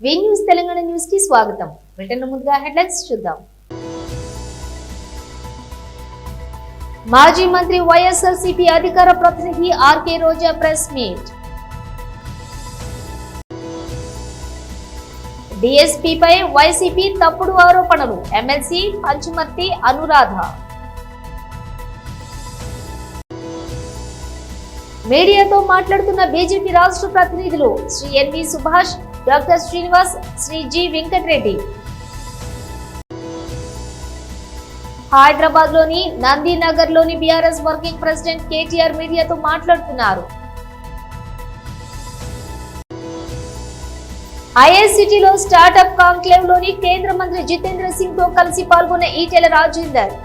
వే news Telangana news కి స్వాగతం. Britain ముందుగా హెడ్లైన్స్ చూద్దాం. మాజీ మంత్రి వైఎస్ఆర్సీపీ అధికార ప్రతినిధి ఆర్కే రోజా ప్రెస్ మీట్. డీఎస్పీపై వైసీపీ తప్పుడు ఆరోపణలు, ఎమ్మెల్సీ పంచుమర్తి అనురాధ. మీడియాతో మాట్లాడుతున్న బీజేపీ రాష్ట్ర ప్రతినిధులు Shri N V Subhash, doctor Srinivas, Shri G Venkatareddy. Hyderabad లోని నందీనగర్ లోని బీఆర్ఎస్ వర్కింగ్ ప్రెసిడెంట్ కేటీఆర్ మీడియాతో మాట్లాడుతున్నారు. ఐఐసిటీలో స్టార్టప్ కాంక్లేవ్ లోని కేంద్ర మంత్రి జితేంద్ర సింగ్ తో కలిసి పాల్గొన్న ఈటెల రాజేందర్.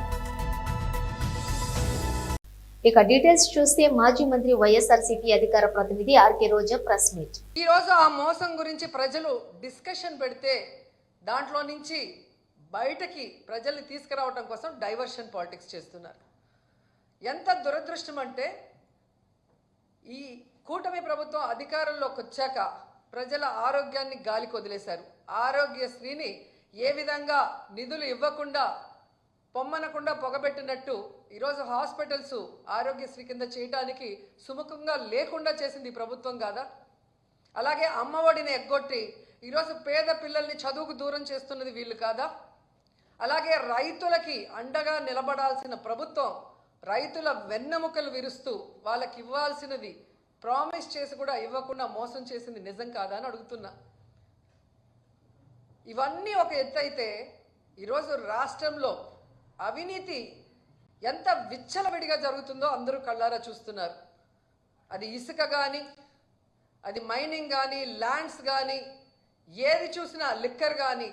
ఇక డీటెయిల్స్ చూస్తే మాజీ మంత్రి వైఎస్ఆర్సీపీ అధికార ప్రతినిధి ఆర్కే రోజా ప్రెస్ మీట్. ఈ రోజు ఆ మోసం గురించి ప్రజలు డిస్కషన్ పెడితే దాంట్లో నుంచి బయటకి ప్రజల్ని తీసుకురావడం కోసం డైవర్షన్ పాలిటిక్స్ చేస్తున్నారు. ఎంత దురదృష్టం అంటే ఈ కూటమి ప్రభుత్వం అధికారంలోకి వచ్చాక ప్రజల ఆరోగ్యాన్ని గాలికి వదిలేశారు. ఆరోగ్యశ్రీని ఏ విధంగా నిధులు ఇవ్వకుండా పొమ్మనకుండా పొగబెట్టినట్టు ఈరోజు హాస్పిటల్స్ ఆరోగ్యశ్రీ కింద చేయడానికి సుముఖంగా లేకుండా చేసింది ఈ ప్రభుత్వం కాదా? అలాగే అమ్మఒడిని ఎగ్గొట్టి ఈరోజు పేద పిల్లల్ని చదువుకు దూరం చేస్తున్నది వీళ్ళు కాదా? అలాగే రైతులకి అండగా నిలబడాల్సిన ప్రభుత్వం రైతుల వెన్నెముకలు విరుస్తూ వాళ్ళకి ఇవ్వాల్సినది ప్రామిస్ చేసి కూడా ఇవ్వకుండా మోసం చేసింది నిజం కాదా అని అడుగుతున్నా. ఇవన్నీ ఒక ఎత్తు అయితే ఈరోజు రాష్ట్రంలో అవినీతి ఎంత విచ్చలవిడిగా జరుగుతుందో అందరూ కళ్ళారా చూస్తున్నారు. అది ఇసుక కానీ, అది మైనింగ్ కానీ, ల్యాండ్స్ కానీ, ఏది చూసినా లిక్కర్ కానీ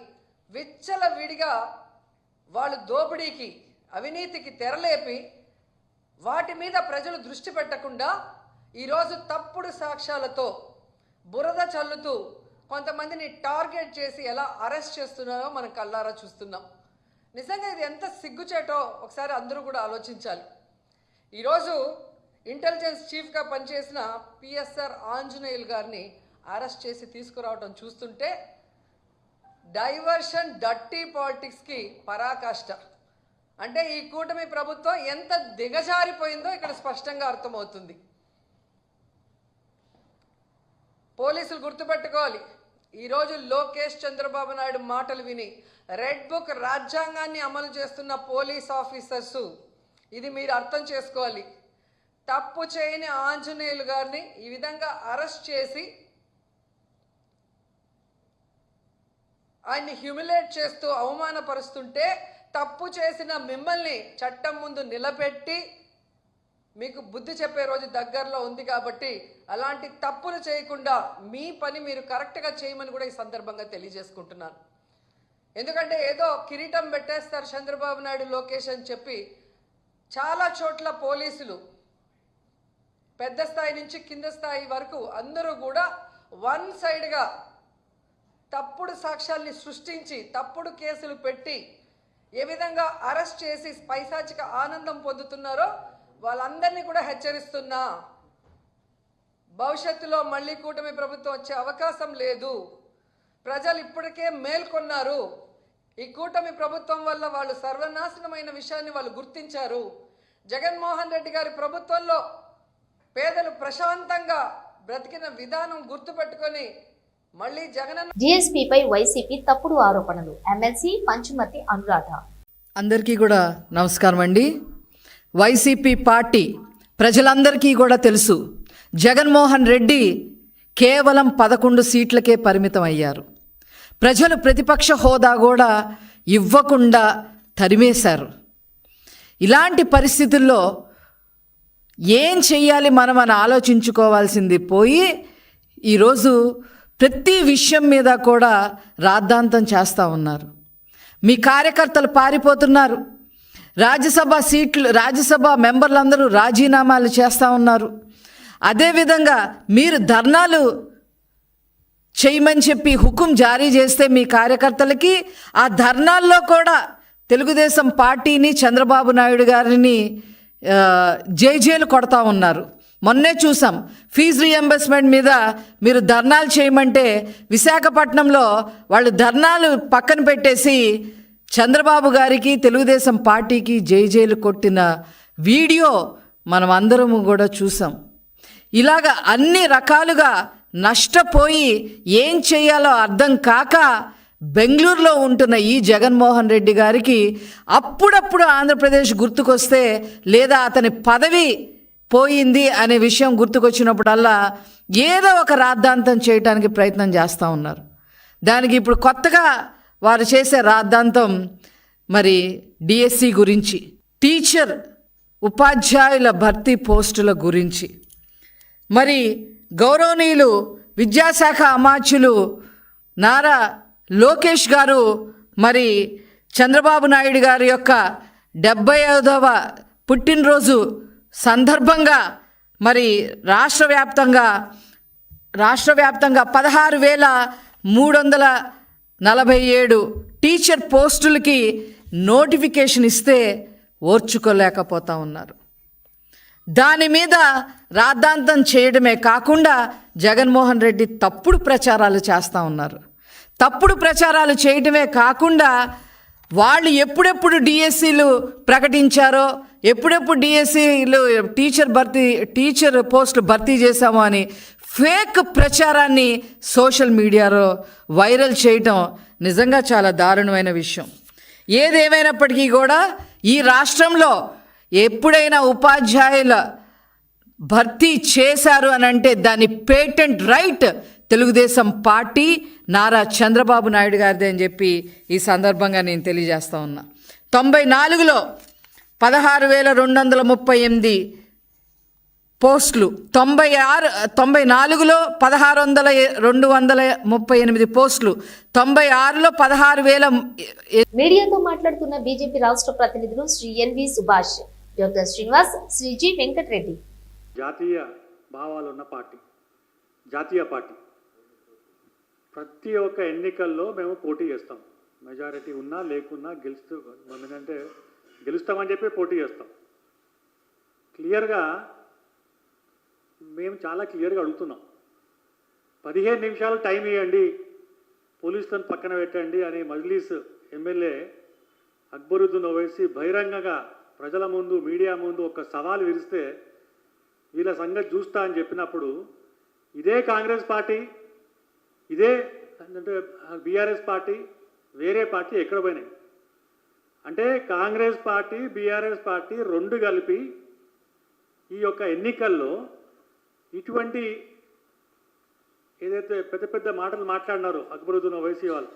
విచ్చలవిడిగా వాళ్ళు దోపిడీకి అవినీతికి తెరలేపి వాటి మీద ప్రజలు దృష్టి పెట్టకుండా ఈరోజు తప్పుడు సాక్ష్యాలతో బురద చల్లుతూ కొంతమందిని టార్గెట్ చేసి ఎలా అరెస్ట్ చేస్తున్నారో మనం కళ్ళారా చూస్తున్నాం. నిజంగా ఇది ఎంత సిగ్గుచేటో ఒకసారి అందరూ కూడా ఆలోచించాలి. ఈరోజు ఇంటెలిజెన్స్ చీఫ్గా పనిచేసిన పిఎస్ఆర్ ఆంజనేయులు గారిని అరెస్ట్ చేసి తీసుకురావడం చూస్తుంటే డైవర్షన్ డర్టీ పాలిటిక్స్కి పరాకాష్ట. అంటే ఈ కూటమి ప్రభుత్వం ఎంత దిగజారిపోయిందో ఇక్కడ స్పష్టంగా అర్థమవుతుంది. పోలీసులు గుర్తుపెట్టుకోవాలి, ఈరోజు లోకేష్ చంద్రబాబు నాయుడు మాటలు విని రెడ్ బుక్ రాజ్యాంగాన్ని అమలు చేస్తున్న పోలీస్ ఆఫీసర్సు ఇది మీరు అర్థం చేసుకోవాలి. తప్పు చేయని ఆంజనేయులు గారిని ఈ విధంగా అరెస్ట్ చేసి ఆయన్ని హ్యూమిలేట్ చేస్తూ అవమానపరుస్తుంటే తప్పు చేసిన మిమ్మల్ని చట్టం ముందు నిలబెట్టి మీకు బుద్ధి చెప్పే రోజు దగ్గరలో ఉంది. కాబట్టి అలాంటి తప్పులు చేయకుండా మీ పని మీరు కరెక్ట్గా చేయమని కూడా ఈ సందర్భంగా తెలియజేసుకుంటున్నాను. ఎందుకంటే ఏదో కిరీటం పెట్టేస్తారు చంద్రబాబు నాయుడు, లోకేష్ అని చెప్పి చాలా చోట్ల పోలీసులు పెద్ద స్థాయి నుంచి కింద స్థాయి వరకు అందరూ కూడా వన్ సైడ్గా తప్పుడు సాక్ష్యాల్ని సృష్టించి తప్పుడు కేసులు పెట్టి ఏ విధంగా అరెస్ట్ చేసి పైశాచిక ఆనందం పొందుతున్నారో వాళ్ళందరినీ కూడా హెచ్చరిస్తున్నా. భవిష్యత్తులో మళ్ళీ కూటమి ప్రభుత్వం వచ్చే అవకాశం లేదు. ప్రజలు ఇప్పటికే మేల్కొన్నారు. ఈ కూటమి ప్రభుత్వం వల్ల వాళ్ళు సర్వనాశనమైన విషయాన్ని వాళ్ళు గుర్తించారు. జగన్మోహన్ రెడ్డి గారి ప్రభుత్వంలో పేదలు ప్రశాంతంగా బ్రతికిన విధానం గుర్తుపెట్టుకొని మళ్ళీ జగన్ డీఎస్పీపై వైసీపీ తప్పుడు ఆరోపణలు, ఎమ్మెల్సీ పంచుమర్తి అనురాధ. అందరికీ కూడా నమస్కారం అండి. వైసీపీ పార్టీ ప్రజలందరికీ కూడా తెలుసు, జగన్మోహన్ రెడ్డి కేవలం 11 సీట్లకే పరిమితం అయ్యారు. ప్రజలు ప్రతిపక్ష హోదా కూడా ఇవ్వకుండా తరిమేశారు. ఇలాంటి పరిస్థితుల్లో ఏం చెయ్యాలి మనం అని ఆలోచించుకోవాల్సింది పోయి ఈరోజు ప్రతి విషయం మీద కూడా రాద్ధాంతం చేస్తూ ఉన్నారు. మీ కార్యకర్తలు పారిపోతున్నారు. రాజ్యసభ మెంబర్లందరూ రాజీనామాలు చేస్తూ ఉన్నారు. అదేవిధంగా మీరు ధర్నాలు చేయమని చెప్పి హుకుం జారీ చేస్తే మీ కార్యకర్తలకి ఆ ధర్నాల్లో కూడా తెలుగుదేశం పార్టీని, చంద్రబాబు నాయుడు గారిని జైలు కొడతా ఉన్నారు. మొన్నే చూసాం ఫీజు రియంబర్స్మెంట్ మీద మీరు ధర్నాలు చేయమంటే విశాఖపట్నంలో వాళ్ళు ధర్నాలు పక్కన పెట్టేసి చంద్రబాబు గారికి తెలుగుదేశం పార్టీకి జైలు కొట్టిన వీడియో మనం అందరము కూడా చూసాం. ఇలాగ అన్ని రకాలుగా నష్టపోయి ఏం చేయాలో అర్థం కాక బెంగళూరులో ఉంటున్న ఈ జగన్మోహన్ రెడ్డి గారికి అప్పుడప్పుడు ఆంధ్రప్రదేశ్ గుర్తుకొస్తే లేదా అతని పదవి పోయింది అనే విషయం గుర్తుకొచ్చినప్పుడల్లా ఏదో ఒక రాద్ధాంతం చేయడానికి ప్రయత్నం చేస్తూ ఉన్నారు. దానికి ఇప్పుడు కొత్తగా వారు చేసే రాద్ధాంతం మరి డిఎస్సి గురించి, టీచర్ ఉపాధ్యాయుల భర్తీ పోస్టుల గురించి. మరి గౌరవనీయులు విద్యాశాఖ అమాత్యులు నారా లోకేష్ గారు మరి చంద్రబాబు నాయుడు గారి యొక్క 75వ పుట్టినరోజు సందర్భంగా మరి రాష్ట్ర వ్యాప్తంగా 16,347 టీచర్ పోస్టులకి నోటిఫికేషన్ ఇస్తే ఓర్చుకోలేకపోతా ఉన్నారు. దాని మీద రాద్ధాంతం చేయడమే కాకుండా జగన్మోహన్ రెడ్డి తప్పుడు ప్రచారాలు చేస్తూ ఉన్నారు. తప్పుడు ప్రచారాలు చేయడమే కాకుండా వాళ్ళు ఎప్పుడెప్పుడు డిఎస్సీలు ప్రకటించారో, ఎప్పుడెప్పుడు డిఎస్సీలు టీచర్ పోస్టులు భర్తీ చేశామో అని ఫేక్ ప్రచారాన్ని సోషల్ మీడియాలో వైరల్ చేయటం నిజంగా చాలా దారుణమైన విషయం. ఏదేమైనప్పటికీ కూడా ఈ రాష్ట్రంలో ఎప్పుడైనా ఉపాధ్యాయుల భర్తీ చేశారు అని అంటే దాని patent right Telugu Desam party Nara Chandrababu Naidu గారిదే అని చెప్పి ఈ సందర్భంగా నేను తెలియజేస్తా ఉన్నా. 94లో 16,238 పోస్టులు, 94లో 16,238 పోస్టులు, 96లో 16,000. మీడియాతో మాట్లాడుతున్న బీజేపీ రాష్ట్ర ప్రతినిధులు Shri N V Subhash, doctor Srinivas, Shri G Venkatareddy. జాతీయ భావాలున్న పార్టీ, జాతీయ పార్టీ. ప్రతి ఒక్క ఎన్నికల్లో మేము పోటీ చేస్తాం. మెజారిటీ ఉన్నా లేకున్నా ఏంటంటే గెలుస్తామని చెప్పి పోటీ చేస్తాం. మేము చాలా క్లియర్గా అడుగుతున్నాం. 15 నిమిషాలు టైం ఇవ్వండి, పోలీసులను పక్కన పెట్టండి అని మజ్లీస్ ఎమ్మెల్యే అక్బరుద్దీన్ ఓవైసీ బహిరంగంగా ప్రజల ముందు, మీడియా ముందు ఒక సవాల్ విరిస్తే వీళ్ళ సంగతి చూస్తా అని చెప్పినప్పుడు ఇదే కాంగ్రెస్ పార్టీ, ఇదే అంటే బీఆర్ఎస్ పార్టీ, వేరే పార్టీ ఎక్కడ పోయినాయి అంటే కాంగ్రెస్ పార్టీ, బీఆర్ఎస్ పార్టీ రెండు కలిపి ఈ యొక్క ఎన్నికల్లో ఇటువంటి ఏదైతే పెద్ద పెద్ద మాటలు మాట్లాడినారో అక్బరుద్దీన్ ఓవైసీ వాళ్ళు,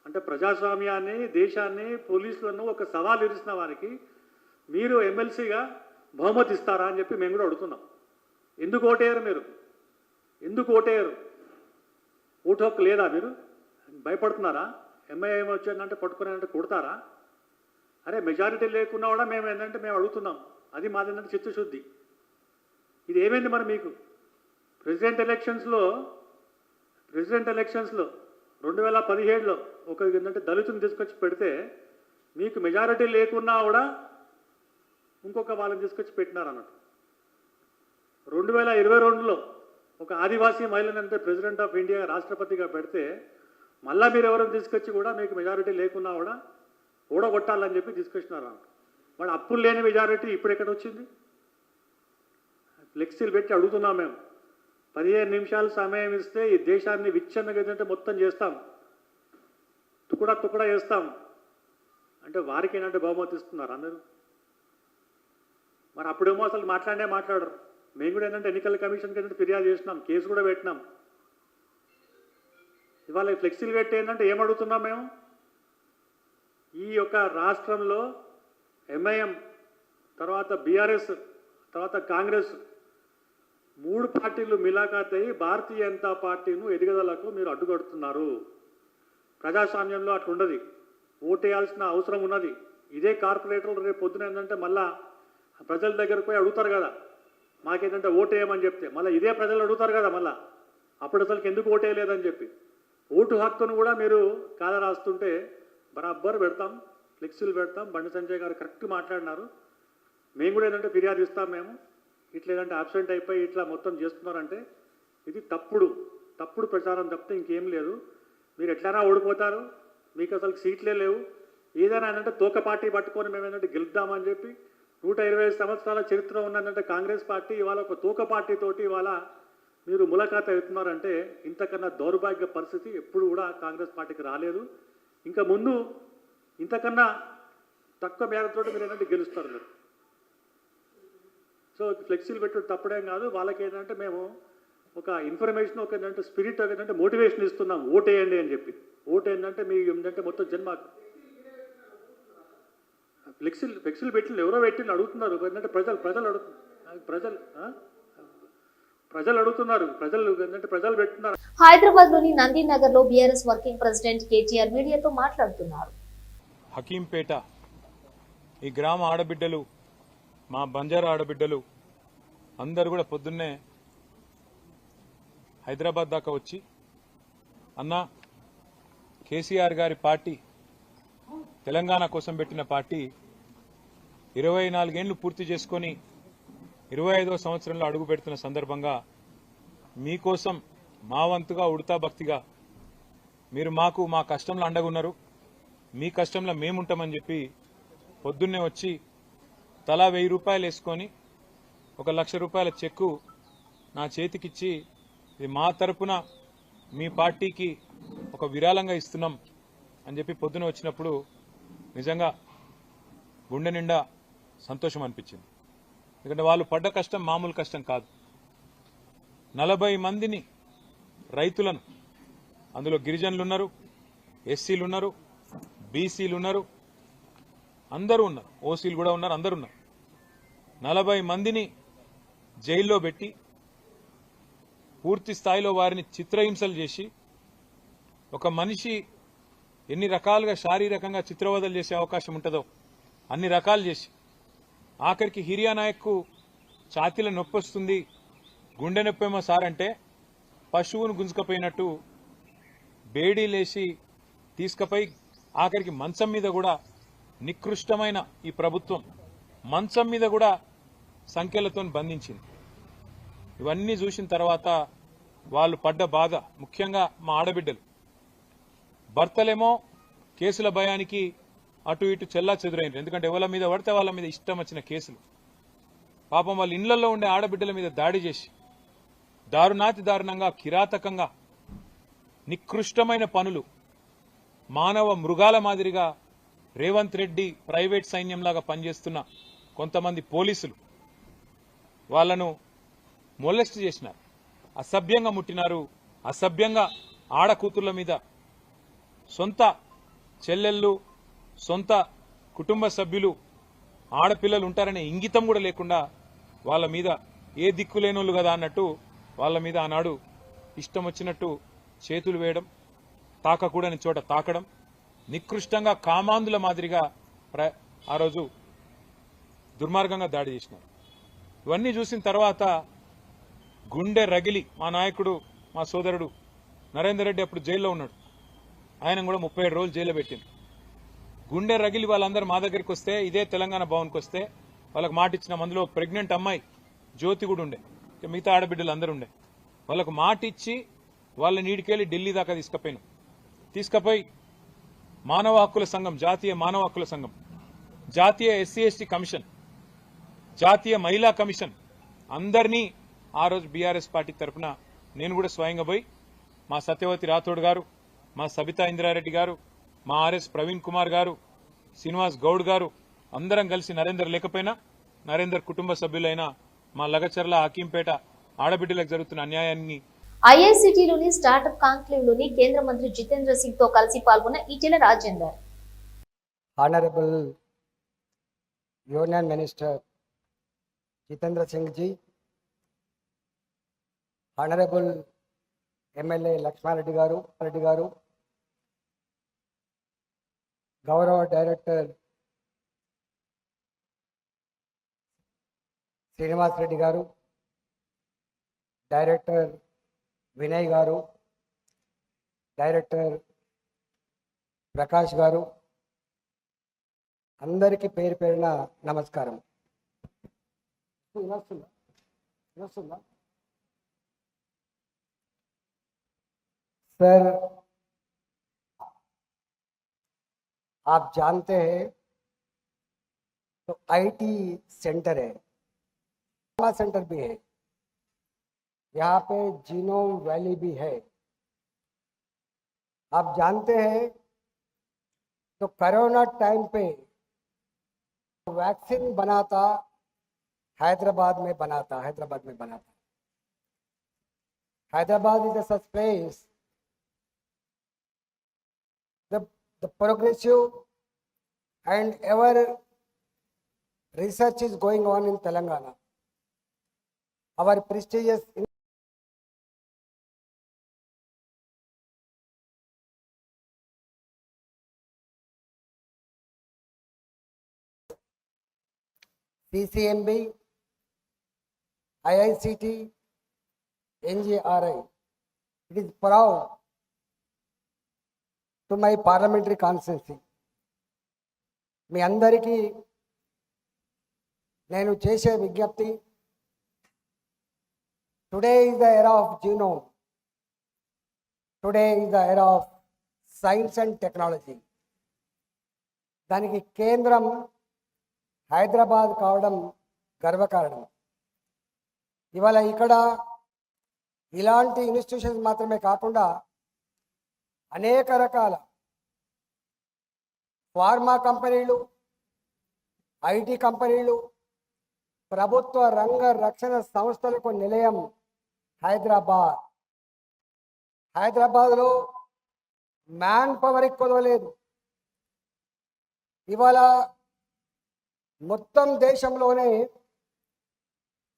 అంటే ప్రజాస్వామ్యాన్ని, దేశాన్ని, పోలీసులను ఒక సవాల్ విరిసిన వారికి మీరు ఎమ్మెల్సీగా బహుమతి ఇస్తారా అని చెప్పి మేము కూడా అడుగుతున్నాం. ఎందుకు ఓటేయరు మీరు? ఎందుకు ఓటేయరు? ఓటు హక్కు లేదా? మీరు భయపడుతున్నారా? ఎంఐఎం వచ్చిందంటే పట్టుకున్నారంటే కొడతారా? అరే మెజారిటీ లేకున్నా కూడా మేము ఏంటంటే మేము అడుగుతున్నాం. అది మాదేంటంటే చిత్తశుద్ధి. ఇది ఏమైంది మరి మీకు? ప్రెసిడెంట్ ఎలక్షన్స్లో 2017లో ఒక ఏంటంటే దళితుని తీసుకొచ్చి పెడితే మీకు మెజారిటీ లేకున్నా కూడా ఇంకొక వాళ్ళని తీసుకొచ్చి పెట్టినారు అన్నట్టు. 2022లో ఒక ఆదివాసీ మహిళని అంటే ప్రెసిడెంట్ ఆఫ్ ఇండియా రాష్ట్రపతిగా పెడితే మళ్ళీ మీరు ఎవరిని తీసుకొచ్చి కూడా మీకు మెజారిటీ లేకున్నా కూడా ఓడగొట్టాలని చెప్పి తీసుకొచ్చినారు అన్నట్టు. మరి అప్పులు లేని మెజారిటీ ఇప్పుడు ఎక్కడ వచ్చింది? ఫ్లెక్సీలు పెట్టి అడుగుతున్నాం మేము. 15 నిమిషాలు సమయం ఇస్తే ఈ దేశాన్ని విచ్ఛిన్నగతింటే మొత్తం చేస్తాం, తుకుడా చేస్తాం అంటే వారికి ఏంటంటే బహుమతి ఇస్తున్నారు అందరూ. మరి అప్పుడేమో అసలు మాట్లాడరు. మేము కూడా ఏంటంటే ఎన్నికల కమిషన్కి ఏంటంటే ఫిర్యాదు చేసినాం, కేసు కూడా పెట్టినాం. ఇవాళ ఫ్లెక్సీలు పెట్టి ఏంటంటే ఏమడుగుతున్నాం మేము? ఈ యొక్క రాష్ట్రంలో ఎంఐఎం తర్వాత బీఆర్ఎస్ తర్వాత కాంగ్రెస్ 3 పార్టీలు మిలాఖాత్ అయ్యి భారతీయ జనతా పార్టీను ఎదుగుదలకు మీరు అడ్డుకడుతున్నారు. ప్రజాస్వామ్యంలో అట్లుండదు. ఓటేయాల్సిన అవసరం ఉన్నది. ఇదే కార్పొరేటర్లు రేపు పొద్దున ఏంటంటే మళ్ళా ప్రజల దగ్గరకు పోయి అడుగుతారు కదా, మాకేంటంటే ఓటేయమని చెప్తే మళ్ళీ ఇదే ప్రజలు అడుగుతారు కదా మళ్ళీ అప్పుడు అసలుకి ఎందుకు ఓటేయలేదని చెప్పి. ఓటు హక్కును కూడా మీరు కాల రాస్తుంటే బరాబర్ పెడతాం, ఫ్లెక్సీలు పెడతాం. బండి సంజయ్ గారు కరెక్ట్ మాట్లాడినారు. మేము కూడా ఏంటంటే ఫిర్యాదు ఇస్తాం. మేము ఇట్లా ఏదంటే అబ్సెంట్ అయిపోయి ఇట్లా మొత్తం చేస్తున్నారంటే ఇది తప్పుడు ప్రచారం తప్పితే ఇంకేం లేదు. మీరు ఎట్లైనా ఓడిపోతారు, మీకు అసలు సీట్లే లేవు. ఏదైనా ఏంటంటే తోక పార్టీ పట్టుకొని మేము ఏంటంటే గెలుద్దామని చెప్పి 125 సంవత్సరాల చరిత్ర ఉన్నదంటే కాంగ్రెస్ పార్టీ ఇవాళ ఒక తోక పార్టీ తోటి ఇవాళ మీరు ములాఖాత్ అవుతున్నారంటే ఇంతకన్నా దౌర్భాగ్య పరిస్థితి ఎప్పుడు కూడా కాంగ్రెస్ పార్టీకి రాలేదు. ఇంకా ముందు ఇంతకన్నా తక్కువ మేరతో మీరు ఏంటంటే గెలుస్తారు మీరు. సో ఫ్లెక్సీలు పెట్టడం తప్పుడేం కాదు. వాళ్ళకి ఏంటంటే మేము ఒక ఇన్ఫర్మేషన్, ఒక ఏంటంటే స్పిరిట్, ఒక ఏంటంటే మోటివేషన్ ఇస్తున్నాం, ఓటేయండి అని చెప్పి. ఓటు ఏంటంటే మీ ఏంటంటే మొత్తం జన్మ ఫ్లెక్సీలు పెట్టింది ఎవరో పెట్టింది అడుగుతున్నారు. ఏంటంటే ప్రజలు అడుగుతున్నారు, ఏంటంటే ప్రజలు పెట్టున్నారు. హైదరాబాద్ లోని నందీనగర్ లో బీఆర్ఎస్ వర్కింగ్ ప్రెసిడెంట్ కేటీఆర్ మీడియాతో మాట్లాడుతున్నారు. హకీంపేట ఈ గ్రామ ఆడబిడ్డలు, మా బంజారా ఆడబిడ్డలు అందరూ కూడా పొద్దున్నే హైదరాబాద్ దాకా వచ్చి, అన్న కేసీఆర్ గారి పార్టీ తెలంగాణ కోసం పెట్టిన పార్టీ 24 ఏళ్లు పూర్తి చేసుకొని 25వ సంవత్సరంలో అడుగు పెడుతున్న సందర్భంగా మీకోసం మా వంతుగా ఉడతా భక్తిగా మీరు మాకు మా కష్టంలో అండగున్నారు, మీ కష్టంలో మేముంటామని చెప్పి పొద్దున్నే వచ్చి తలా 1000 రూపాయలు వేసుకొని 1 లక్ష రూపాయల చెక్కు నా చేతికిచ్చి, ఇది మా తరపున మీ పార్టీకి ఒక విరాళంగా ఇస్తున్నాం అని చెప్పి పొద్దున వచ్చినప్పుడు నిజంగా గుండె నిండా సంతోషం అనిపించింది. ఎందుకంటే వాళ్ళు పడ్డ కష్టం మామూలు కష్టం కాదు. 40 మందిని రైతులను, అందులో గిరిజనులు ఉన్నారు, ఎస్సీలు ఉన్నారు, బీసీలు ఉన్నారు, అందరూ ఉన్నారు, ఓసీలు కూడా ఉన్నారు, అందరూ ఉన్నారు. 40 మందిని జైల్లో పెట్టి పూర్తి స్థాయిలో వారిని చిత్రహింసలు చేసి, ఒక మనిషి ఎన్ని రకాలుగా శారీరకంగా చిత్రవదలు చేసే అవకాశం ఉంటుందో అన్ని రకాలు చేసి, ఆఖరికి హిరియా నాయక్కు ఛాతీల నొప్పి వస్తుంది, గుండె నొప్పేమో సార్ అంటే పశువును గుంజుకపోయినట్టు బేడీలేసి తీసుకుపోయి ఆఖరికి మంచం మీద కూడా, నికృష్టమైన ఈ ప్రభుత్వం మంచం మీద కూడా సంఖ్యలతో బంధించింది. ఇవన్నీ చూసిన తర్వాత వాళ్ళు పడ్డ బాధ, ముఖ్యంగా మా ఆడబిడ్డలు, భర్తలేమో కేసుల భయానికి అటు ఇటు చెల్లా చెదురైనరు. ఎందుకంటే ఎవరి మీద పడితే వాళ్ళ మీద ఇష్టం వచ్చిన కేసులు. పాపం వాళ్ళ ఇళ్లలో ఉండే ఆడబిడ్డల మీద దాడి చేసి దారుణంగా కిరాతకంగా నికృష్టమైన పనులు, మానవ మృగాల మాదిరిగా రేవంత్ రెడ్డి ప్రైవేట్ సైన్యంలాగా పనిచేస్తున్న కొంతమంది పోలీసులు వాళ్లను మొలెస్ట్ చేసినారు, అసభ్యంగా ముట్టినారు, అసభ్యంగా ఆడకూతుర్ల మీద, సొంత చెల్లెళ్ళు, సొంత కుటుంబ సభ్యులు, ఆడపిల్లలు ఉంటారనే ఇంగితం కూడా లేకుండా వాళ్ళ మీద ఏ దిక్కులేనోళ్ళు కదా అన్నట్టు వాళ్ళ మీద ఆనాడు ఇష్టం వచ్చినట్టు చేతులు వేయడం, తాకకూడని చోట తాకడం, నికృష్టంగా కామాంధుల మాదిరిగా ఆ రోజు దుర్మార్గంగా దాడి చేసినారు. ఇవన్నీ చూసిన తర్వాత గుండె రగిలి, మా నాయకుడు, మా సోదరుడు నరేందర్ రెడ్డి అప్పుడు జైల్లో ఉన్నాడు, ఆయన కూడా 37 రోజులు జైల్లో పెట్టింది. గుండె రగిలి వాళ్ళందరూ మా దగ్గరికి వస్తే, ఇదే తెలంగాణ భవన్కి వస్తే వాళ్ళకి మాట ఇచ్చిన, అందులో ప్రెగ్నెంట్ అమ్మాయి జ్యోతి కూడా ఉండే, మిగతా ఆడబిడ్డలు అందరూ ఉండే, వాళ్ళకు మాట ఇచ్చి వాళ్ళ నీడికెళ్ళి ఢిల్లీ దాకా తీసుకుపోయి మానవ హక్కుల సంఘం, జాతీయ మానవ హక్కుల సంఘం, జాతీయ ఎస్సీ/ఎస్టీ కమిషన్, జాతీయ మహిళా కమిషన్ అందరినీ ఆ రోజు బీఆర్ఎస్ పార్టీ తరఫున నేను కూడా స్వయంగా పోయి, మా సత్యవతి రాథోడ్ గారు, మా సబితా ఇంద్రారెడ్డి గారు, మా ఆర్ఎస్ ప్రవీణ్ కుమార్ గారు, శ్రీనివాస్ గౌడ్ గారు అందరం కలిసి, నరేందర్ లేకపోయినా నరేందర్ కుటుంబ సభ్యులైన మా లగచర్ల హకీంపేట ఆడబిడ్డలకు జరుగుతున్న అన్యాయాన్ని, ఐఐసిటీలోని స్టార్టప్ కాంక్లేవ్ లోని కేంద్ర మంత్రి జితేంద్ర సింగ్ తో కలిసి పాల్గొన్న Etela Rajender. Honourable union minister Jitendra Singh ji, honourable MLA Lakshmareddy గారు, గౌరవ డైరెక్టర్ శ్రీనివాస్ రెడ్డి గారు, డైరెక్టర్ వినయ్ గారు, డైరెక్టర్ ప్రకాష్ గారు, అందరికీ పేరు పేరున నమస్కారం. सर, आप जानते हैं तो आईटी सेंटर है, सेंटर भी है, यहाँ पे जीनोम वैली भी है। आप जानते हैं तो कोरोना टाइम पे वैक्सीन बनाता हैदराबाद में बना था। Hyderabad is such place, the progressive and ever research is going on in Telangana. Our prestigious CCMB, IICT, NGRI, it is proud to my parliamentary constituency. మీ అందరికీ నేను చేసే విజ్ఞప్తి, today is the era of genome, today is the era of science and technology. దానికి కేంద్రం హైదరాబాద్ కావడం గర్వకారణం. ఇవాళ ఇక్కడ ఇలాంటి ఇన్స్టిట్యూషన్స్ మాత్రమే కాకుండా అనేక రకాల ఫార్మా కంపెనీలు, ఐటీ కంపెనీలు, ప్రభుత్వ రంగ రక్షణ సంస్థలకు నిలయం హైదరాబాద్. హైదరాబాద్లో మ్యాన్ పవర్ ఎక్కువ లేదు. ఇవాళ మొత్తం దేశంలోనే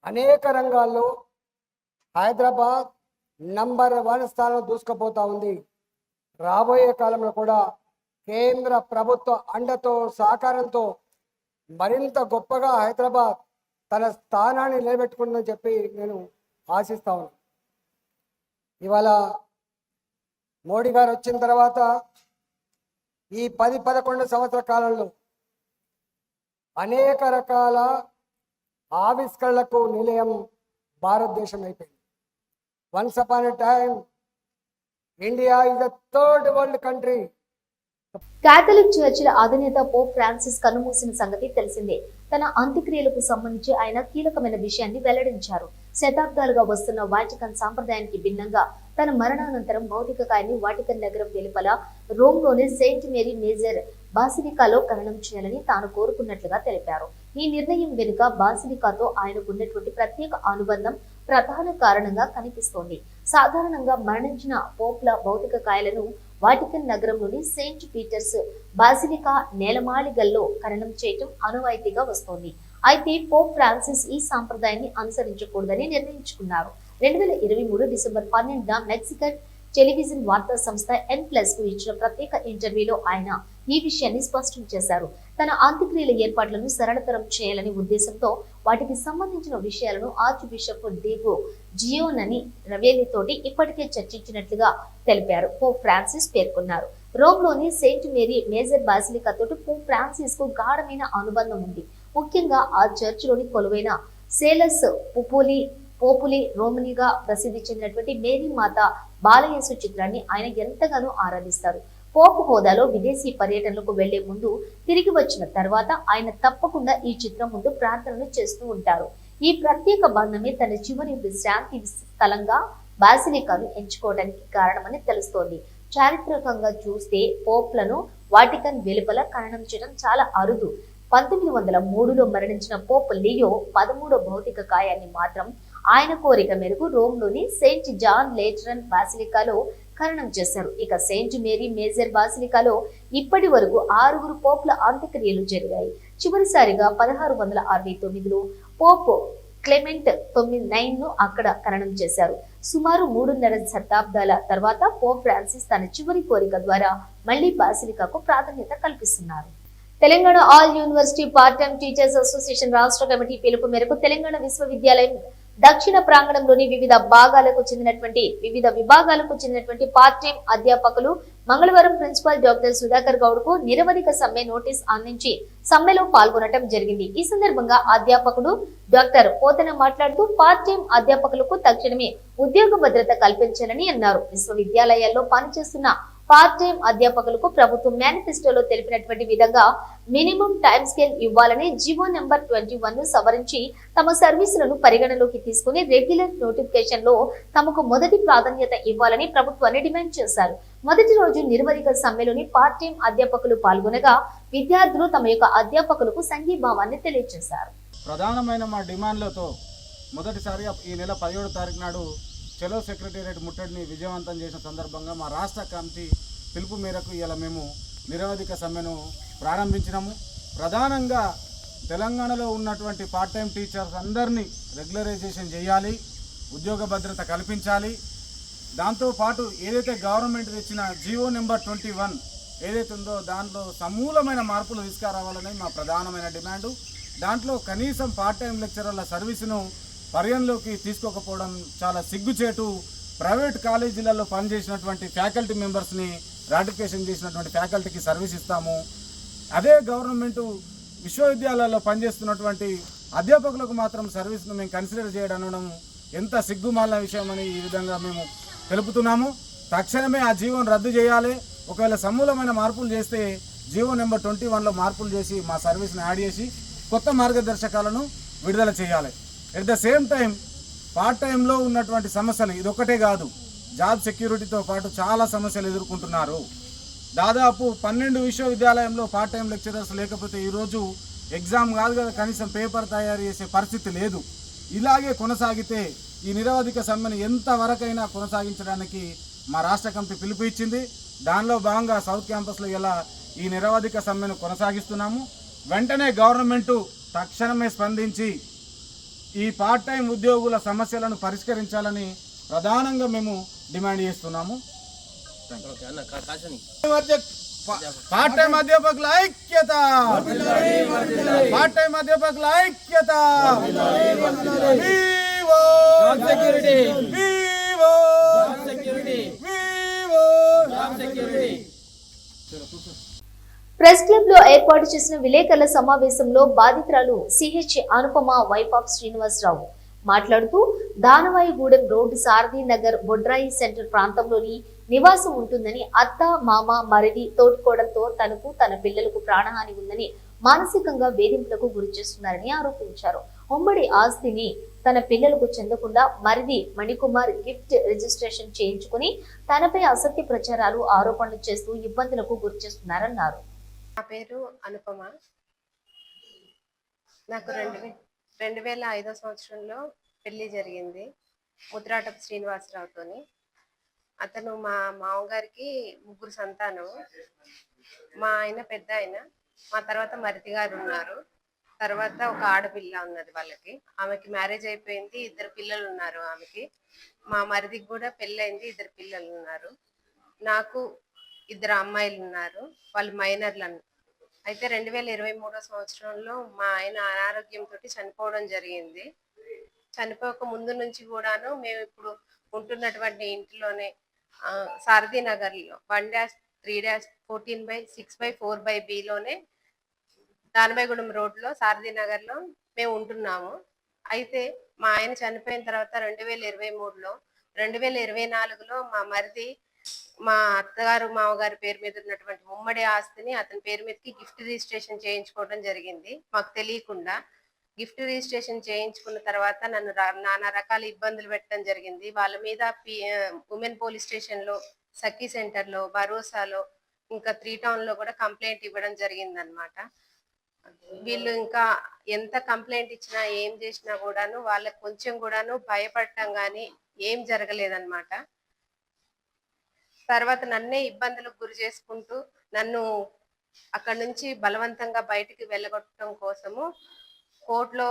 అనేక రంగాల్లో హైదరాబాద్ నంబర్ 1 స్థానం దూసుకుపోతా ఉంది. రాబోయే కాలంలో కూడా కేంద్ర ప్రభుత్వ అండతో సహకారంతో మరింత గొప్పగా హైదరాబాద్ తన స్థానాన్ని నిలబెట్టుకుంటుందని చెప్పి నేను ఆశిస్తా ఉన్నాను. ఇవాళ మోడీ గారు వచ్చిన తర్వాత ఈ 10-11 సంవత్సరాల కాలంలో అనేక రకాల ఆవిష్కరణలకు నిలయం భారతదేశం అయిపోయింది. Once upon a time India is the third world country. Catholic చర్చిల అధినేత పోప్ ఫ్రాన్సిస్ కన్నుమూసిన సంగతి తెలిసిందే. తన అంత్యక్రియలకు సంబంధించి ఆయన కీలకమైన విషయాన్ని వెల్లడించారు. శతాబ్దాలుగా వస్తున్న వాటికన్ సాంప్రదాయానికి భిన్నంగా తన మరణానంతరం భౌతిక కాయాన్ని వాటికన్ నగరం వెలుపల రోమ్లోని సెయింట్ మేరీ మేజర్ బాసిలికాలో ఖననం చేయాలని తాను కోరుకున్నట్లుగా తెలిపారు. ఈ నిర్ణయం వెనుక బాసిలికాతో ఆయనకున్నటువంటి ప్రత్యేక అనుబంధం ప్రధాన కారణంగా కనిపిస్తోంది. సాధారణంగా మరణించిన పోప్ల భౌతిక కాయాలను వాటికన్ నగరంలోని సెయింట్ పీటర్స్ బాసిలికా నేలమాళిగల్లో ఖననం చేయటం ఆనవాయితీగా వస్తోంది. అయితే పోప్ ఫ్రాన్సిస్ ఈ సాంప్రదాయాన్ని అనుసరించకూడదని నిర్ణయించుకున్నారు. 2023 డిసెంబర్ 12న మెక్సికన్ టెలివిజన్ వార్తా సంస్థ N+ కు ఇచ్చిన ప్రత్యేక ఇంటర్వ్యూలో ఆయన ఈ విషయాన్ని స్పష్టం చేశారు. తన అంత్యక్రియల ఏర్పాట్లను సరళతరం చేయాలనే ఉద్దేశంతో వాటికి సంబంధించిన విషయాలను ఆర్చ్ బిషప్ డిగో జియోనని రవేలితోటి ఇప్పటికే చర్చించినట్లుగా తెలిపారు. పోప్ ఫ్రాన్సిస్ పేర్కొన్నారు. రోమ్లోని సెయింట్ మేరీ మేజర్ బాసిలికాతో పోప్ ఫ్రాన్సిస్ కు గాఢమైన అనుబంధం ఉంది. ముఖ్యంగా ఆ చర్చిలోని కొలువైన సేలస్ పోపులి రోమనిగా ప్రసిద్ధి చెందినటువంటి మేరీ మాత బాలయేసు చిత్రాన్ని ఆయన ఎంతగానో ఆరాధిస్తారు. పోప్ హోదాలో విదేశీ పర్యటనలకు వెళ్లే ముందు, తిరిగి వచ్చిన తర్వాత ఆయన తప్పకుండా ఈ చిత్రం ముందు ప్రార్థనలు చేస్తూ ఉంటారు. ఈ ప్రత్యేక బంధమే తన చివరి విశ్రాంతి స్థలంగా బాసిలికాను ఎంచుకోవడానికి కారణమని తెలుస్తోంది. చారిత్రకంగా చూస్తే పోప్లను వాటికన్ వెలుపల ఖననం చేయడం చాలా అరుదు. 1903లో మరణించిన పోప్ లియో 13వ భౌతిక కాయాన్ని మాత్రం ఆయన కోరిక మేరకు రోమ్లోని సెయింట్ జాన్ లేటరన్ బాసిలికాలో ఖననం చేశారు. ఇక సెయింట్ మేరీ మేజర్ బాసిలికాలో ఇప్పటి వరకు 6 పోప్ల అంత్యక్రియలు జరిగాయి. చివరిసారిగా 1669లో పోప్ క్లెమెంట్ 9ను అక్కడ ఖననం చేశారు. సుమారు 3.5 శతాబ్దాల తర్వాత పోప్ ఫ్రాన్సిస్ తన చివరి కోరిక ద్వారా మళ్లీ బాసిలికాకు ప్రాధాన్యత కల్పిస్తున్నారు. Telangana all university part time teachers association రాష్ట్ర కమిటీ పిలుపు మేరకు తెలంగాణ విశ్వవిద్యాలయం దక్షిణ ప్రాంగణంలోని వివిధ విభాగాలకు చెందినటువంటి పార్ట్ టైం అధ్యాపకులు మంగళవారం ప్రిన్సిపాల్ డాక్టర్ సుధాకర్ గౌడ్ కు నిరవధిక సమ్మె నోటీస్ అందించి సమ్మెలో పాల్గొనడం జరిగింది. ఈ సందర్భంగా అధ్యాపకుడు డాక్టర్ పోతన మాట్లాడుతూ పార్ట్ టైం అధ్యాపకులకు తక్షణమే ఉద్యోగ భద్రత కల్పించాలని అన్నారు. విశ్వవిద్యాలయాల్లో పనిచేస్తున్న పార్ట్ టైం అధ్యాపకులకు ప్రభుత్వం మేనిఫెస్టోలో తెలిపినటువంటి విధంగా మినిమం టైమ్ స్కేల్ ఇవ్వాలని జీవో నెంబర్ 21 ను సవరించి తమ సర్వీసులను పరిగణలోకి తీసుకుని రెగ్యులర్ నోటిఫికేషన్ లో తమకు మొదటి ప్రాధాన్యత ఇవ్వాలని ప్రభుత్వాన్ని డిమాండ్ చేశారు. మొదటి రోజు నిరవధిక సమ్మెలోని పార్ట్ టైం అధ్యాపకులు పాల్గొనగా విద్యార్థులు తమ యొక్క అధ్యాపకులకు సంఘీభావాన్ని తెలియజేశారు. ప్రధానమైన మా డిమాండ్లతో మొదటిసారిగా ఈ నెల 17వ తారీఖు నాడు చలో సెక్రటేరియట్ ముట్టడిని విజయవంతం చేసిన సందర్భంగా మా రాష్ట్ర కమిటీ పిలుపు మేరకు ఇలా మేము నిరవధిక సమ్మెను ప్రారంభించినాము. ప్రధానంగా తెలంగాణలో ఉన్నటువంటి పార్ట్ టైం టీచర్స్ అందరినీ రెగ్యులరైజేషన్ చేయాలి, ఉద్యోగ భద్రత కల్పించాలి. దాంతోపాటు ఏదైతే గవర్నమెంట్ తెచ్చిన జీవో నెంబర్ 21 ఏదైతే ఉందో దాంట్లో సమూలమైన మార్పులు తీసుకురావాలనేది మా ప్రధానమైన డిమాండు. దాంట్లో కనీసం పార్ట్ టైం లెక్చరర్ల సర్వీసును పరిగణలోకి తీసుకోకపోవడం చాలా సిగ్గుచేటు. ప్రైవేట్ కాలేజీలలో పనిచేసినటువంటి ఫ్యాకల్టీ మెంబర్స్ని రాటిఫికేషన్ చేసినటువంటి ఫ్యాకల్టీకి సర్వీస్ ఇస్తాము. అదే గవర్నమెంటు విశ్వవిద్యాలయాల్లో పనిచేస్తున్నటువంటి అధ్యాపకులకు మాత్రం సర్వీస్ను మేము కన్సిడర్ చేయడం అనడం ఎంత సిగ్గుమాలిన విషయం అని ఈ విధంగా మేము తెలుపుతున్నాము. తక్షణమే ఆ జీవోను రద్దు చేయాలి. ఒకవేళ సమూలమైన మార్పులు చేస్తే జీవో నెంబర్ 21లో మార్పులు చేసి మా సర్వీస్ని యాడ్ చేసి కొత్త మార్గదర్శకాలను విడుదల చేయాలి. At the same time part టైంలో ఉన్నటువంటి సమస్యలు ఇదొక్కటే కాదు, జాబ్ సెక్యూరిటీతో పాటు చాలా సమస్యలు ఎదుర్కొంటున్నారు. దాదాపు 12 విశ్వవిద్యాలయంలో పార్ట్ టైం లెక్చరర్స్ లేకపోతే ఈరోజు ఎగ్జామ్ కాదు కదా కనీసం పేపర్ తయారు చేసే పరిస్థితి లేదు. ఇలాగే కొనసాగితే ఈ నిరవధిక సమ్మెను ఎంతవరకైనా కొనసాగించడానికి మా రాష్ట్ర కమిటీ పిలుపు ఇచ్చింది. దానిలో భాగంగా సౌత్ క్యాంపస్లో ఇలా ఈ నిరవధిక సమ్మెను కొనసాగిస్తున్నాము. వెంటనే గవర్నమెంటు తక్షణమే స్పందించి ఈ పార్ట్ టైం ఉద్యోగుల సమస్యలను పరిష్కరించాలని ప్రధానంగా మేము డిమాండ్ చేస్తున్నాము. పార్ట్ టైం అధ్యాపకుల ఐక్యత, పార్ట్ టైం అధ్యాపకుల ఐక్యత. ప్రెస్ క్లబ్ లో ఏర్పాటు చేసిన విలేకరుల సమావేశంలో బాధితురాలు CH Anupama wife of Srinivasarao మాట్లాడుతూ దానవాయిగూడెం రోడ్డు సారథి నగర్ బొడ్రాయి సెంటర్ ప్రాంతంలోని నివాసం ఉంటుందని, అత్త మామ మరిది తోటికోడలతో తనకు తన పిల్లలకు ప్రాణహాని ఉందని మానసికంగా వేధింపులకు గురి చేస్తున్నారని ఆరోపించారు. ఉమ్మడి ఆస్తిని తన పిల్లలకు చెందకుండా మరిది మణికుమార్ గిఫ్ట్ రిజిస్ట్రేషన్ చేయించుకుని తనపై అసత్య ప్రచారాలు ఆరోపణలు చేస్తూ ఇబ్బందులకు గురి చేస్తున్నారన్నారు. నా పేరు అనుపమ. నాకు 2005 సంవత్సరంలో పెళ్లి జరిగింది ముద్రాటపు శ్రీనివాసరావుతోని. అతను మా మామగారికి 3 సంతానం. మా ఆయన పెద్ద ఆయన, మా తర్వాత మరిది గారు ఉన్నారు, తర్వాత ఒక ఆడపిల్ల ఉన్నది వాళ్ళకి. ఆమెకి మ్యారేజ్ అయిపోయింది, 2 పిల్లలు ఉన్నారు ఆమెకి. మా మరిదికి కూడా పెళ్ళైంది, 2 పిల్లలు ఉన్నారు. నాకు 2 అమ్మాయిలు ఉన్నారు, వాళ్ళు మైనర్లు. అయితే 2023 సంవత్సరంలో మా ఆయన అనారోగ్యంతో చనిపోవడం జరిగింది. చనిపోక ముందు నుంచి కూడాను మేము ఇప్పుడు ఉంటున్నటువంటి ఇంటిలోనే సారథి నగర్లో 1-3-14/6/4/B దానవాయిగూడెం రోడ్లో సారథి నగర్లో మేము ఉంటున్నాము. అయితే మా ఆయన చనిపోయిన తర్వాత 2023లో 2024లో మా మరిది మా అత్తగారు మామగారి పేరు మీద ఉన్నటువంటి ఉమ్మడి ఆస్తిని అతని పేరు మీదకి గిఫ్ట్ రిజిస్ట్రేషన్ చేయించుకోవడం జరిగింది. మాకు తెలియకుండా గిఫ్ట్ రిజిస్ట్రేషన్ చేయించుకున్న తర్వాత నన్ను నానా రకాల ఇబ్బందులు పెట్టడం జరిగింది. వాళ్ళ మీద ఉమెన్ పోలీస్ స్టేషన్లో, సఖీ సెంటర్లో, భరోసాలో, ఇంకా 3 టౌన్లో కూడా కంప్లైంట్ ఇవ్వడం జరిగింది అనమాట. వీళ్ళు ఇంకా ఎంత కంప్లైంట్ ఇచ్చినా ఏం చేసినా కూడాను వాళ్ళకి కొంచెం కూడాను భయపడటం కానీ ఏం జరగలేదన్నమాట. తర్వాత నన్నే ఇబ్బందులకు గురి చేసుకుంటూ నన్ను అక్కడ నుంచి బలవంతంగా బయటికి వెళ్ళగొట్టడం కోసము కోర్టులో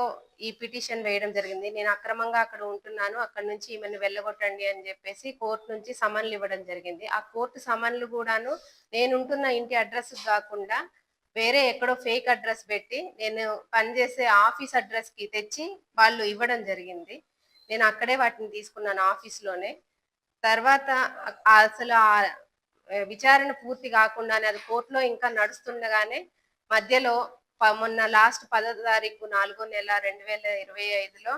ఈ పిటిషన్ వేయడం జరిగింది. నేను అక్రమంగా అక్కడ ఉంటున్నాను, అక్కడ నుంచి ఈమెను వెళ్ళగొట్టండి అని చెప్పేసి కోర్టు నుంచి సమన్లు ఇవ్వడం జరిగింది. ఆ కోర్టు సమన్లు కూడాను నేను ఉంటున్న ఇంటి అడ్రస్ కాకుండా వేరే ఎక్కడో ఫేక్ అడ్రస్ పెట్టి నేను పనిచేసే ఆఫీస్ అడ్రస్ కి తెచ్చి వాళ్ళు ఇవ్వడం జరిగింది. నేను అక్కడే వాటిని తీసుకున్నాను ఆఫీస్లోనే. తర్వాత అసలు ఆ విచారణ పూర్తి కాకుండానే అది కోర్టులో ఇంకా నడుస్తుండగానే మధ్యలో మొన్న లాస్ట్ 10వ తారీఖు 4వ నెల 2025లో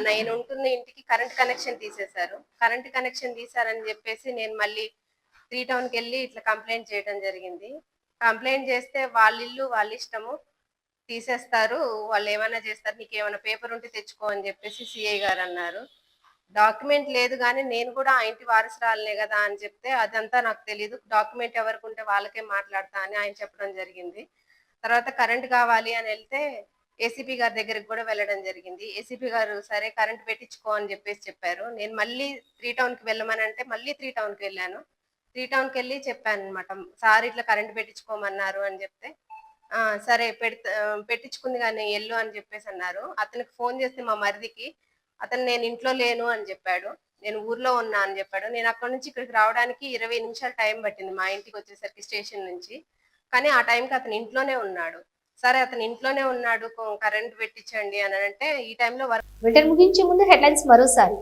నేను ఉంటున్న ఇంటికి కరెంట్ కనెక్షన్ తీసేశారు. కరెంట్ కనెక్షన్ తీశారని చెప్పేసి నేను మళ్ళీ 3 టౌన్కి వెళ్ళి ఇట్లా కంప్లైంట్ చేయడం జరిగింది. కంప్లైంట్ చేస్తే వాళ్ళ ఇల్లు వాళ్ళ ఇష్టము, తీసేస్తారు, వాళ్ళు ఏమైనా చేస్తారు, నీకు ఏమైనా పేపర్ ఉంటే తెచ్చుకో అని చెప్పేసి సిఐ గారు అన్నారు. డాక్యుమెంట్ లేదు కానీ నేను కూడా ఆ ఇంటి వారసురాలనే కదా అని చెప్తే అదంతా నాకు తెలియదు, డాక్యుమెంట్ ఎవరికి ఉంటే వాళ్ళకే మాట్లాడతా అని ఆయన చెప్పడం జరిగింది. తర్వాత కరెంట్ కావాలి అని వెళ్తే ఏసీపీ గారి దగ్గరికి కూడా వెళ్ళడం జరిగింది. ఏసీపీ గారు సరే కరెంట్ పెట్టించుకో అని చెప్పేసి చెప్పారు. నేను మళ్ళీ 3 టౌన్కి వెళ్ళమని అంటే మళ్ళీ 3 టౌన్కి వెళ్ళాను. 3 టౌన్కి వెళ్ళి చెప్పాను అనమాట, సార్ ఇట్లా కరెంట్ పెట్టించుకోమన్నారు అని చెప్తే సరే పెట్టించుకుంది కానీ ఎల్లు అని చెప్పేసి అన్నారు. అతనికి ఫోన్ చేస్తే మా మరిదికి, అతను నేను ఇంట్లో లేను అని చెప్పాడు, నేను ఊర్లో ఉన్నా అని చెప్పాడు. నేను అక్కడ నుంచి ఇక్కడికి రావడానికి 20 నిమిషాలు టైం పట్టింది మా ఇంటికి వచ్చేసరికి స్టేషన్ నుంచి. కానీ ఆ టైంకి అతను ఇంట్లోనే ఉన్నాడు. సరే అతను ఇంట్లోనే ఉన్నాడు, కరెంట్ పెట్టించండి అని అంటే ఈ టైంలో బులెటిన్ ముగించే ముందు హెడ్లైన్స్ మరోసారి.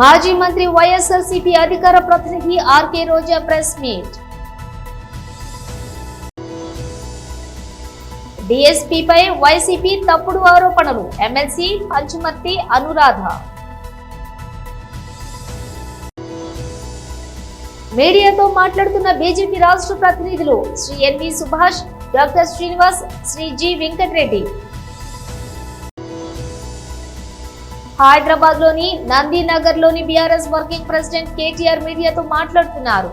మాజీ మంత్రి వైఎస్ఆర్సీపీ అధికార ప్రతినిధి ఆర్కే రోజా ప్రెస్ మీట్. డీఎస్పీపై వైసీపీ తప్పుడు ఆరోపణలు, ఎమ్మెల్సీ పంచుమర్తి అనురాధ. మీడియాతో మాట్లాడుతున్న బీజేపీ రాష్ట్ర ప్రతినిధులు Shri N V Subhash, doctor Srinivas, Shri G Venkatareddy. Hyderabad లోని నందీనగర్ లోని బీఆర్ఎస్ వర్కింగ్ ప్రెసిడెంట్ కేటీఆర్ మీడియాతో మాట్లాడుతున్నారు.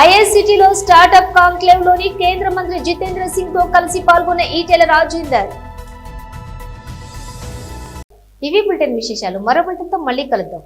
ఐఐసిటీలో స్టార్టప్ కాంక్లేవ్ లోని కేంద్ర మంత్రి జితేంద్ర సింగ్ తో కలిసి పాల్గొన్న ఈటెల రాజేందర్. ఇవి బులెటిన్ విశేషాలు. మరో బులెటిన్తో మళ్ళీ కలుద్దాం.